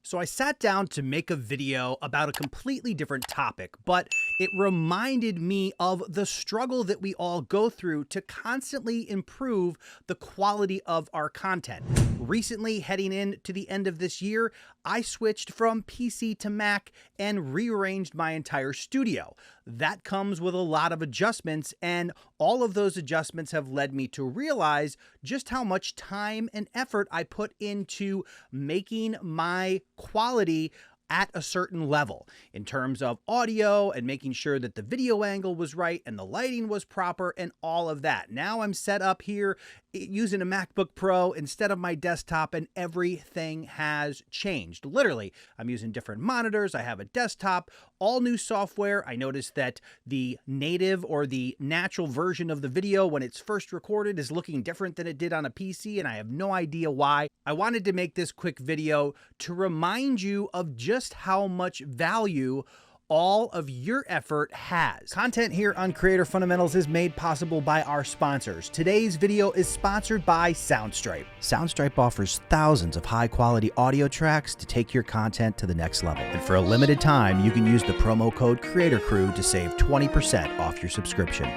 So I sat down to make a video about a completely different topic, but it reminded me of the struggle that we all go through to constantly improve the quality of our content. Recently, heading into the end of this year, I switched from PC to Mac and rearranged my entire studio. That comes with a lot of adjustments, and all of those adjustments have led me to realize just how much time and effort I put into making my quality at a certain level in terms of audio and making sure that the video angle was right and the lighting was proper and all of that. Now I'm set up here using a MacBook Pro instead of my desktop, and everything has changed. Literally, I'm using different monitors. I have a desktop, all new software. I noticed that the native or the natural version of the video when it's first recorded is looking different than it did on a PC, and I have no idea why. I wanted to make this quick video to remind you of just how much value all of your effort has. Content here on Creator Fundamentals is made possible by our sponsors. Today's video is sponsored by Soundstripe. Soundstripe offers thousands of high-quality audio tracks to take your content to the next level. And for a limited time, you can use the promo code CreatorCrew to save 20% off your subscription.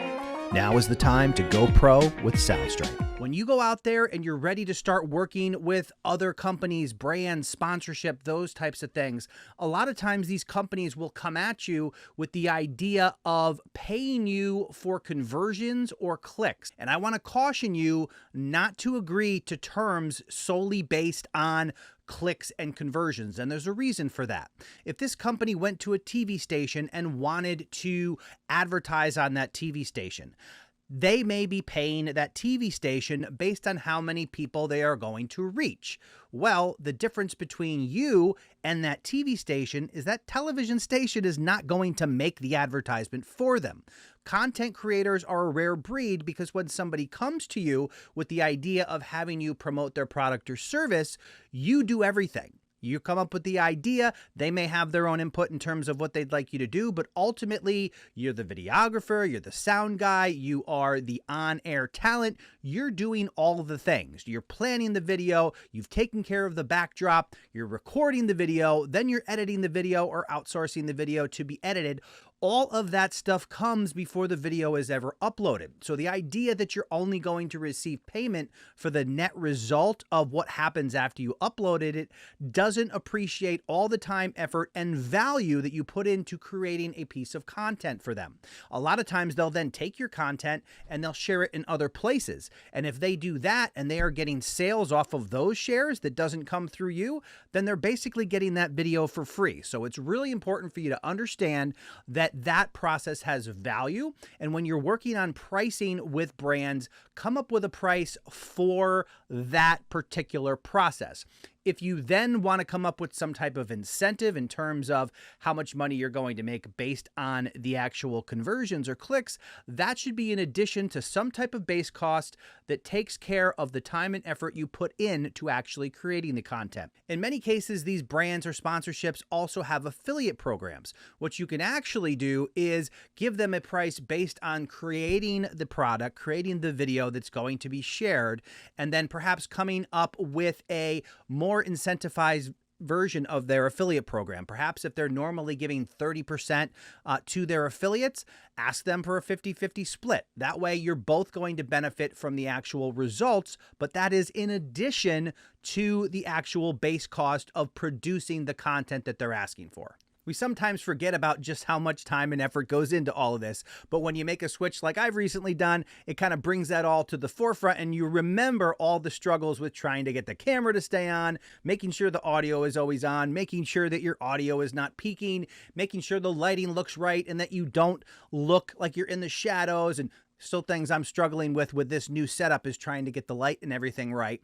Now is the time to go pro with Soundstripe. When you go out there and you're ready to start working with other companies, brands, sponsorship, those types of things, a lot of times these companies will come at you with the idea of paying you for conversions or clicks. And I want to caution you not to agree to terms solely based on clicks and conversions. And there's a reason for that. If this company went to a TV station and wanted to advertise on that TV station, they may be paying that TV station based on how many people they are going to reach. Well, the difference between you and that TV station is that television station is not going to make the advertisement for them. Content creators are a rare breed because when somebody comes to you with the idea of having you promote their product or service, you do everything. You come up with the idea, they may have their own input in terms of what they'd like you to do, but ultimately, you're the videographer, you're the sound guy, you are the on-air talent, you're doing all of the things. You're planning the video, you've taken care of the backdrop, you're recording the video, then you're editing the video or outsourcing the video to be edited. All of that stuff comes before the video is ever uploaded. So the idea that you're only going to receive payment for the net result of what happens after you uploaded it doesn't appreciate all the time, effort, and value that you put into creating a piece of content for them. A lot of times they'll then take your content and they'll share it in other places. And if they do that and they are getting sales off of those shares that doesn't come through you, then they're basically getting that video for free. So it's really important for you to understand that process has value. And when you're working on pricing with brands, come up with a price for that particular process. If you then want to come up with some type of incentive in terms of how much money you're going to make based on the actual conversions or clicks, that should be in addition to some type of base cost that takes care of the time and effort you put in to actually creating the content. In many cases, these brands or sponsorships also have affiliate programs. What you can actually do is give them a price based on creating the product, creating the video that's going to be shared, and then perhaps coming up with a more incentivized version of their affiliate program. Perhaps if they're normally giving 30% to their affiliates, ask them for a 50-50 split. That way you're both going to benefit from the actual results, but that is in addition to the actual base cost of producing the content that they're asking for. We sometimes forget about just how much time and effort goes into all of this, but when you make a switch like I've recently done, it kind of brings that all to the forefront, and you remember all the struggles with trying to get the camera to stay on, making sure the audio is always on, making sure that your audio is not peaking, making sure the lighting looks right and that you don't look like you're in the shadows. And still things I'm struggling with this new setup is trying to get the light and everything right.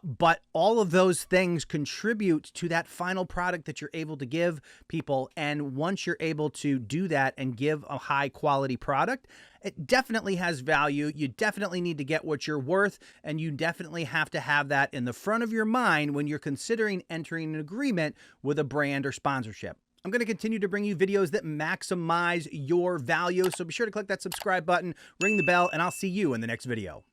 But all of those things contribute to that final product that you're able to give people. And once you're able to do that and give a high quality product, it definitely has value. You definitely need to get what you're worth, and you definitely have to have that in the front of your mind when you're considering entering an agreement with a brand or sponsorship. I'm going to continue to bring you videos that maximize your value, so be sure to click that subscribe button, ring the bell, and I'll see you in the next video.